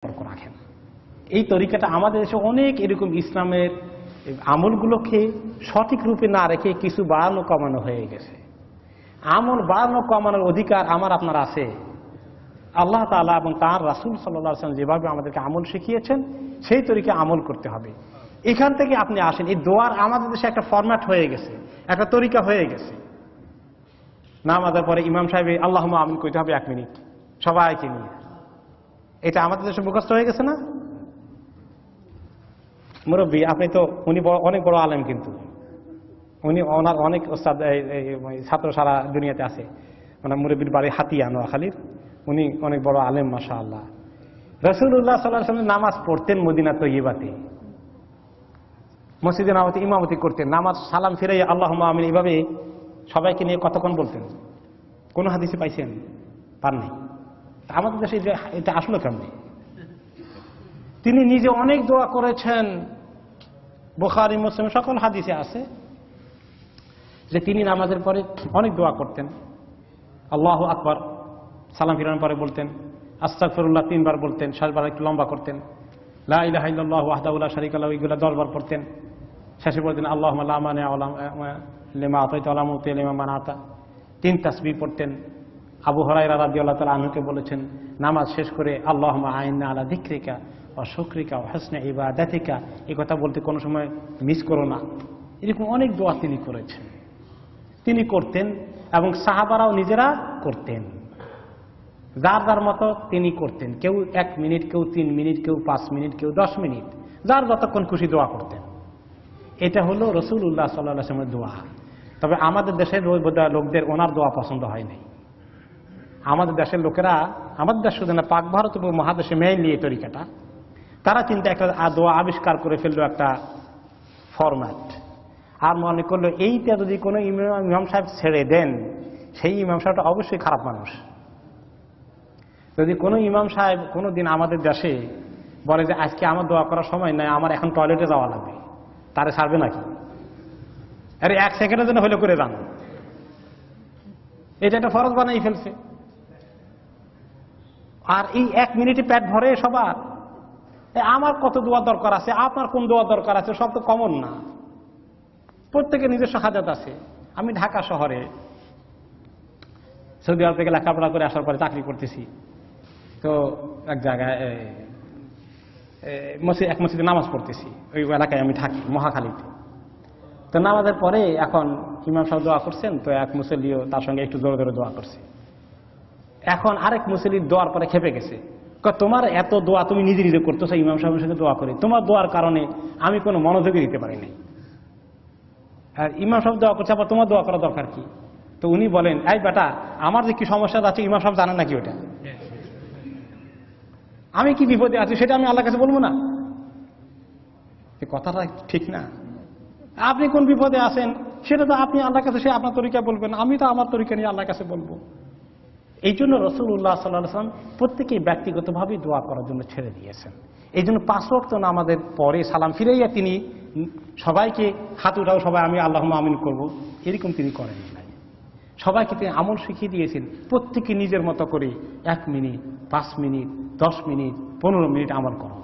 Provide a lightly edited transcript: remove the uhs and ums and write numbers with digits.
সম্পর্ক রাখেন। এই তরিকাটা আমাদের দেশে অনেক এরকম ইসলামের আমলগুলোকে সঠিক রূপে না রেখে কিছু বাড়ানো কমানো হয়ে গেছে। আমল বাড়ানো কমানোর অধিকার আমার আপনার আছে। আল্লাহ তাআলা এবং তাঁর রাসূল সাল্লাল্লাহু আলাইহি ওয়াসাল্লাম যেভাবে আমাদেরকে আমল শিখিয়েছেন সেই তরিকা আমল করতে হবে। এখান থেকে আপনি আসেন, এই দোয়ার আমাদের দেশে একটা ফরম্যাট হয়ে গেছে, একটা তরিকা হয়ে গেছে। নামাজের পরে ইমাম সাহেব আল্লাহুম্মা আমিন কইতে হবে 1 মিনিট সবাইকে নিয়ে। এটা আমাদের দেশে মুখস্থ হয়ে গেছে না? মুরব্বী আপনি তো, উনি অনেক বড় আলেম, কিন্তু উনি ওনার অনেক ওস্তাদ ছাত্র সারা দুনিয়াতে আছে। মানে মুরব্বীর বাড়ি হাতিয়া নোয়াখালীর, উনি অনেক বড় আলেম মাশাআল্লাহ। রাসূলুল্লাহ সাল্লাল্লাহু আলাইহি ওয়াসাল্লাম নামাজ পড়তেন মদিনা তৈয়বাতে, মসজিদে নববীতে ইমামতি করতেন, নামাজ সালাম ফিরাইয়া আল্লাহুম্মা আমিন এইভাবে সবাইকে নিয়ে কতক্ষণ বলতেন? কোন হাদিসে পাইছেন? পাননি। আমাদের দেশে এটা আসলো কেমনে? তিনি নিজে অনেক দোয়া করেছেন, বুখারী মুসলিম সকল হাদিসে আছে যে তিনি নামাজের পরে অনেক দোয়া করতেন। আল্লাহু আকবার সালাম ফিরানোর পরে বলতেন, আস্তাগফিরুল্লাহ 3 বার বলতেন, শেষবার একটু লম্বা করতেন, লা ইলাহা ইল্লাল্লাহু ওয়াহদাহু লা শারীকা লাহু এগুলো 10 বার পড়তেন। শেষে বলতেন আল্লাহুম্মা লা মানি'a লিমা আতাইতা ওয়া লা মুতি'a লিমা মানা'তা। 3 তাসবিহ পড়তেন। আবু হুরায়রা রাদিয়াল্লাহু তাআলা আনহুকে বলেছেন নামাজ শেষ করে আল্লাহুম্মা আইন্না আলা যিকরিকা ওয়া শুকরিকা ওয়া হুসনি ইবাদাতিকা, এই কথা বলতে কোনো সময় মিস করো না। এরকম অনেক দোয়া তিনি করেছেন, তিনি করতেন এবং সাহাবারাও নিজেরা করতেন, যার যার মতো তিনি করতেন। কেউ 1 মিনিট, কেউ 3 মিনিট, কেউ 5 মিনিট, কেউ 10 মিনিট, যার যতক্ষণ খুশি দোয়া করতেন। এটা হলো রাসূলুল্লাহ সাল্লাল্লাহু আলাইহি ওয়াসাল্লামের দোয়া। তবে আমাদের দেশের লোকদের ওনার দোয়া পছন্দ হয় নাই। আমাদের দেশের লোকেরা, আমাদের দেশ শুধু না, পাক ভারত মহাদেশে মেইনলি এই তরিকাটা, তারা চিন্তা একটা দোয়া আবিষ্কার করে ফেললো, একটা ফরম্যাট। আর মনে করলো এইটা যদি কোনো ইমাম সাহেব ছেড়ে দেন, সেই ইমাম সাহেবটা অবশ্যই খারাপ মানুষ। যদি কোনো ইমাম সাহেব কোনো দিন আমাদের দেশে বলে যে আজকে আমার দোয়া করার সময় নাই, আমার এখন টয়লেটে যাওয়া লাগবে, তারে ছাড়বে নাকি? আরে 1 সেকেন্ডের জন্য হলে করে যান, এটা একটা ফরজ বানাই ফেলছে। আর এই 1 মিনিটে পেট ভরে সবার। আমার কত দোয়া দরকার আছে, আপনার কোন দোয়া দরকার আছে, সব তো কমন না। প্রত্যেকের নিজস্ব হাজাত আছে। আমি ঢাকা শহরে সৌদি আরব থেকে লেখাপড়া করে আসার পরে চাকরি করতেছি। তো এক জায়গায় এক মসজিদে নামাজ পড়তেছি, ওই এলাকায় আমি থাকি মহাখালীতে। তো নামাজের পরে এখন ইমাম সাহেব দোয়া করছেন, তো এক মুসল্লিও তার সঙ্গে একটু জোরে জোরে দোয়া করছে। এখন আরেক মুসল্লির দোয়ার পরে খেপে গেছে, তোমার এত দোয়া তুমি নিজে নিজে করতেছো, ইমাম সাহেবের সঙ্গে দোয়া করে, তোমার দোয়ার কারণে আমি কোনো মনোযোগই দিতে পারিনি। আর ইমাম সাহেব দোয়া করছে, আবার তোমার দোয়া করা দরকার কি? তো উনি বলেন, এই বেটা, আমার যে কি সমস্যা আছে ইমাম সাহেব জানেন নাকি? ওটা আমি কি বিপদে আছি সেটা আমি আল্লাহর কাছে বলবো না? এই কথাটা ঠিক না। আপনি কোন বিপদে আছেন সেটা তো আপনি আল্লাহর কাছে, সে আপনার তরিকা বলবেন, আমি তো আমার তরিকা নিয়ে আল্লাহর কাছে বলবো। এই জন্য রাসূলুল্লাহ সাল্লাল্লাহু আলাইহি ওয়াসাল্লাম প্রত্যেকেই ব্যক্তিগতভাবে দোয়া করার জন্য ছেড়ে দিয়েছেন। এই জন্য 5 ওয়াক্ত নামাজের পরে সালাম ফিরাইয়া তিনি সবাইকে হাত উঠাও সবাই আমি আল্লাহুম্মা আমিন করব, এরকম তিনি করেন নাই। সবাইকে তিনি আমল শিখিয়ে দিয়েছেন, প্রত্যেকে নিজের মতো করে 1 মিনিট, 5 মিনিট, 10 মিনিট, 15 মিনিট আমল করো।